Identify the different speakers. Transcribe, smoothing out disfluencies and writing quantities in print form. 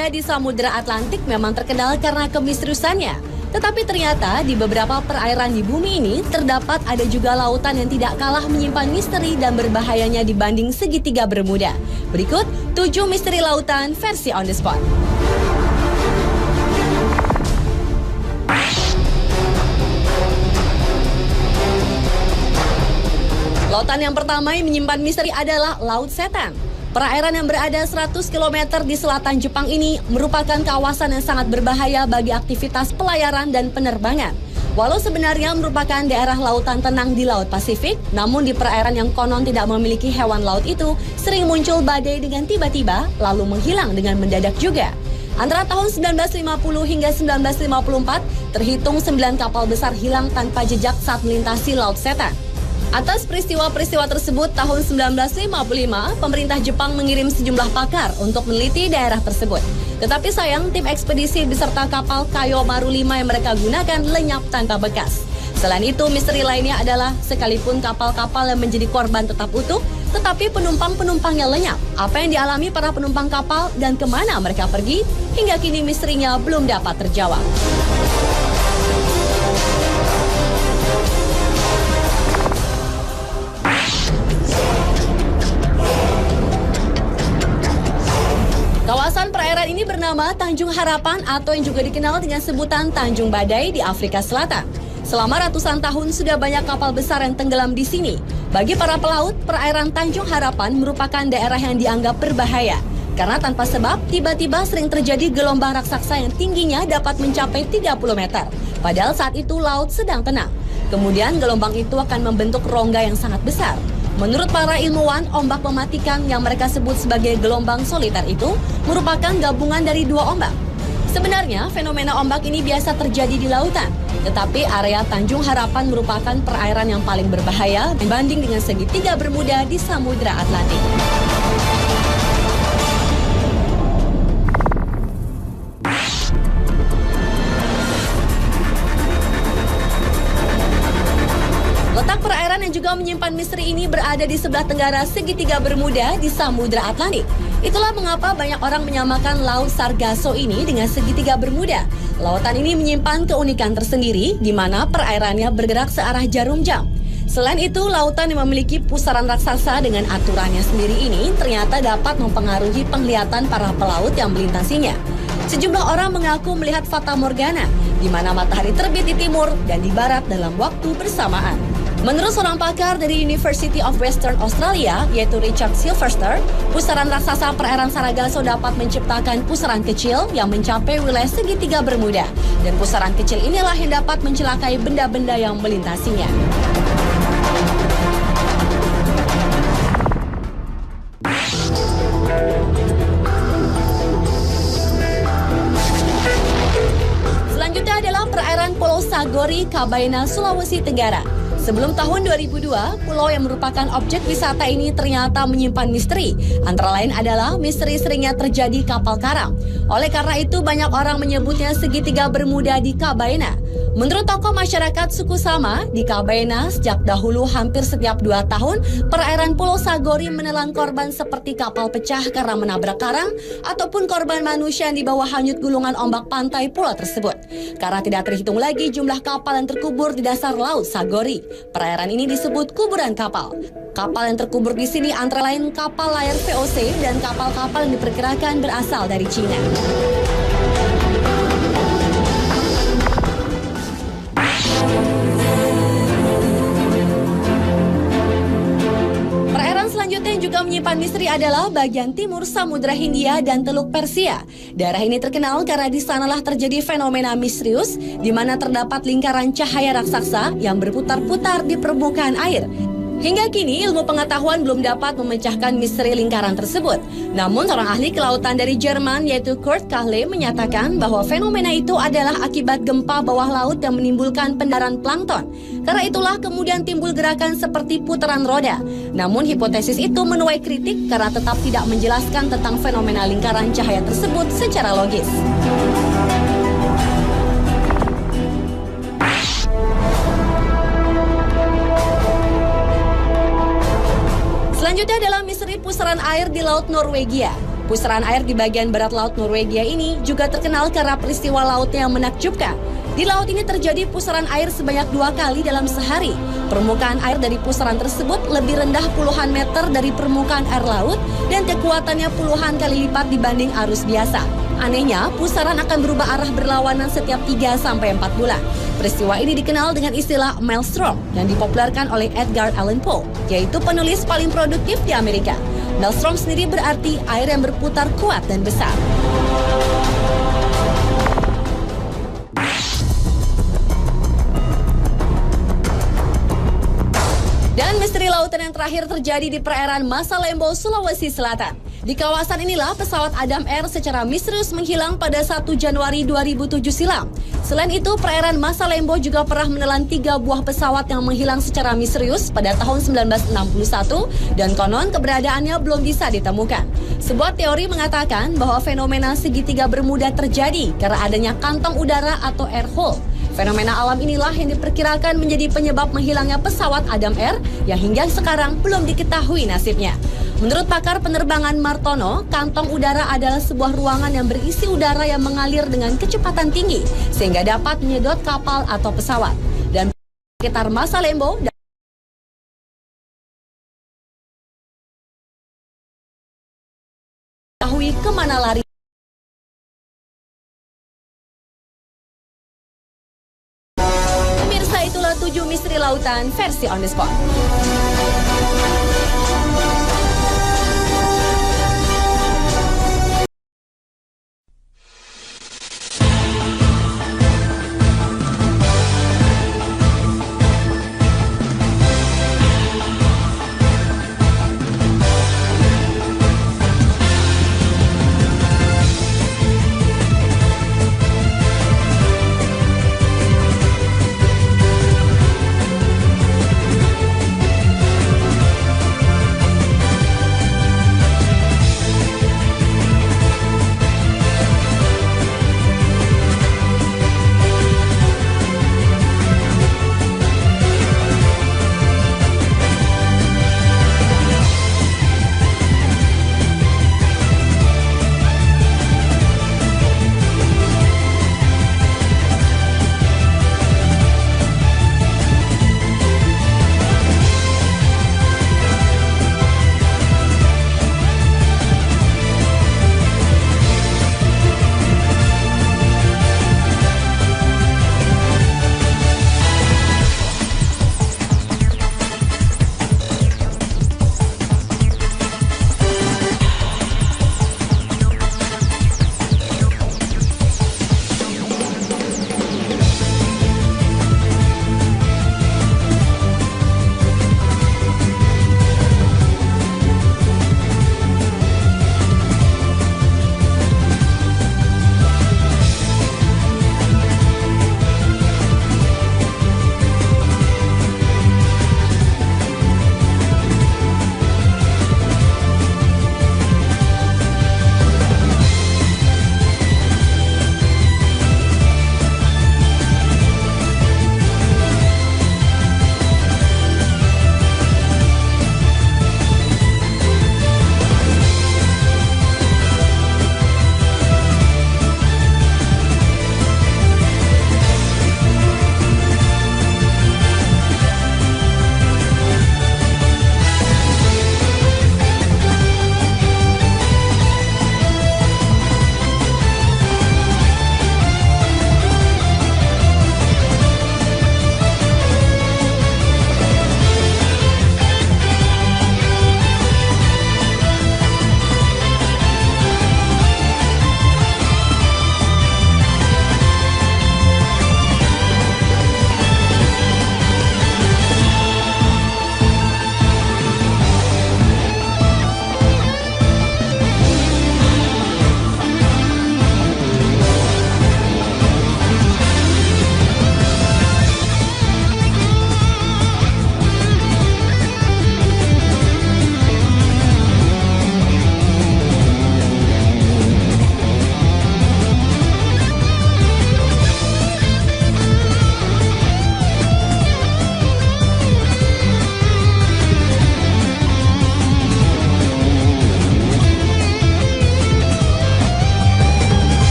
Speaker 1: bermuda di Samudra Atlantik memang terkenal karena kemisteriusannya. Tetapi ternyata di beberapa perairan di bumi ini terdapat ada juga lautan yang tidak kalah menyimpan misteri dan berbahayanya dibanding segitiga Bermuda. Berikut 7 misteri lautan versi on the spot. Lautan yang pertama yang menyimpan misteri adalah Laut Setan. Perairan yang berada 100 km di selatan Jepang ini merupakan kawasan yang sangat berbahaya bagi aktivitas pelayaran dan penerbangan. Walau sebenarnya merupakan daerah lautan tenang di Laut Pasifik, namun di perairan yang konon tidak memiliki hewan laut itu, sering muncul badai dengan tiba-tiba, lalu menghilang dengan mendadak juga. Antara tahun 1950 hingga 1954, terhitung 9 kapal besar hilang tanpa jejak saat melintasi Laut Setan. Atas peristiwa-peristiwa tersebut, tahun 1955, pemerintah Jepang mengirim sejumlah pakar untuk meneliti daerah tersebut. Tetapi sayang, tim ekspedisi beserta kapal Kayo Maru 5 yang mereka gunakan lenyap tanpa bekas. Selain itu, misteri lainnya adalah sekalipun kapal-kapal yang menjadi korban tetap utuh, tetapi penumpang-penumpangnya lenyap. Apa yang dialami para penumpang kapal dan kemana mereka pergi, hingga kini misterinya belum dapat terjawab. Kawasan perairan ini bernama Tanjung Harapan atau yang juga dikenal dengan sebutan Tanjung Badai di Afrika Selatan. Selama ratusan tahun sudah banyak kapal besar yang tenggelam di sini. Bagi para pelaut, perairan Tanjung Harapan merupakan daerah yang dianggap berbahaya. Karena tanpa sebab, tiba-tiba sering terjadi gelombang raksasa yang tingginya dapat mencapai 30 meter. Padahal saat itu laut sedang tenang. Kemudian gelombang itu akan membentuk rongga yang sangat besar. Menurut para ilmuwan, ombak mematikan yang mereka sebut sebagai gelombang soliter itu merupakan gabungan dari 2 ombak. Sebenarnya, fenomena ombak ini biasa terjadi di lautan. Tetapi area Tanjung Harapan merupakan perairan yang paling berbahaya dibanding dengan segitiga Bermuda di Samudra Atlantik. Letak perairan yang juga menyimpan misteri ini berada di sebelah tenggara segitiga Bermuda di Samudra Atlantik. Itulah mengapa banyak orang menyamakan Laut Sargasso ini dengan segitiga Bermuda. Lautan ini menyimpan keunikan tersendiri di mana perairannya bergerak searah jarum jam. Selain itu, lautan yang memiliki pusaran raksasa dengan aturannya sendiri ini ternyata dapat mempengaruhi penglihatan para pelaut yang melintasinya. Sejumlah orang mengaku melihat fata morgana, di mana matahari terbit di timur dan di barat dalam waktu bersamaan. Menurut seorang pakar dari University of Western Australia, yaitu Richard Silverster, pusaran raksasa perairan Sargasso dapat menciptakan pusaran kecil yang mencapai wilayah segitiga Bermuda. Dan pusaran kecil inilah yang dapat mencelakai benda-benda yang melintasinya. Selanjutnya adalah perairan Pulau Sagori, Kabaena, Sulawesi Tenggara. Sebelum tahun 2002, pulau yang merupakan objek wisata ini ternyata menyimpan misteri. Antara lain adalah misteri seringnya terjadi kapal karam. Oleh karena itu, banyak orang menyebutnya segitiga Bermuda di Kabaena. Menurut tokoh masyarakat suku Sama, di Kabaena sejak dahulu hampir setiap 2 tahun, perairan Pulau Sagori menelan korban seperti kapal pecah karena menabrak karang, ataupun korban manusia yang dibawa hanyut gulungan ombak pantai pulau tersebut. Karena tidak terhitung lagi jumlah kapal yang terkubur di dasar Laut Sagori. Perairan ini disebut kuburan kapal. Kapal yang terkubur di sini antara lain kapal layar VOC dan kapal-kapal yang diperkirakan berasal dari Cina. Perairan selanjutnya yang juga menyimpan misteri adalah bagian timur Samudra Hindia dan Teluk Persia. Daerah ini terkenal karena di sanalah terjadi fenomena misterius di mana terdapat lingkaran cahaya raksasa yang berputar-putar di permukaan air. Hingga kini ilmu pengetahuan belum dapat memecahkan misteri lingkaran tersebut. Namun seorang ahli kelautan dari Jerman yaitu Kurt Kahle menyatakan bahwa fenomena itu adalah akibat gempa bawah laut yang menimbulkan pendaran plankton. Karena itulah kemudian timbul gerakan seperti putaran roda. Namun hipotesis itu menuai kritik karena tetap tidak menjelaskan tentang fenomena lingkaran cahaya tersebut secara logis. Selanjutnya adalah misteri pusaran air di Laut Norwegia. Pusaran air di bagian barat laut Norwegia ini juga terkenal karena peristiwa lautnya yang menakjubkan. Di laut ini terjadi pusaran air sebanyak 2 kali dalam sehari. Permukaan air dari pusaran tersebut lebih rendah puluhan meter dari permukaan air laut dan kekuatannya puluhan kali lipat dibanding arus biasa. Anehnya, pusaran akan berubah arah berlawanan setiap 3-4 bulan. Peristiwa ini dikenal dengan istilah maelstrom yang dipopulerkan oleh Edgar Allan Poe, yaitu penulis paling produktif di Amerika. Maelstrom sendiri berarti air yang berputar kuat dan besar. Dan misteri lautan yang terakhir terjadi di perairan Masalembo, Sulawesi Selatan. Di kawasan inilah pesawat Adam Air secara misterius menghilang pada 1 Januari 2007 silam. Selain itu, perairan Masalembo juga pernah menelan 3 buah pesawat yang menghilang secara misterius pada tahun 1961 dan konon keberadaannya belum bisa ditemukan. Sebuah teori mengatakan bahwa fenomena segitiga Bermuda terjadi karena adanya kantong udara atau air hole. Fenomena alam inilah yang diperkirakan menjadi penyebab menghilangnya pesawat Adam Air yang hingga sekarang belum diketahui nasibnya. Menurut pakar penerbangan Martono, kantong udara adalah sebuah ruangan yang berisi udara yang mengalir dengan kecepatan tinggi sehingga dapat menyedot kapal atau pesawat. Dan sekitar Masalembo diketahui kemana lari. Pemirsa, itulah 7 misteri lautan versi On The Spot.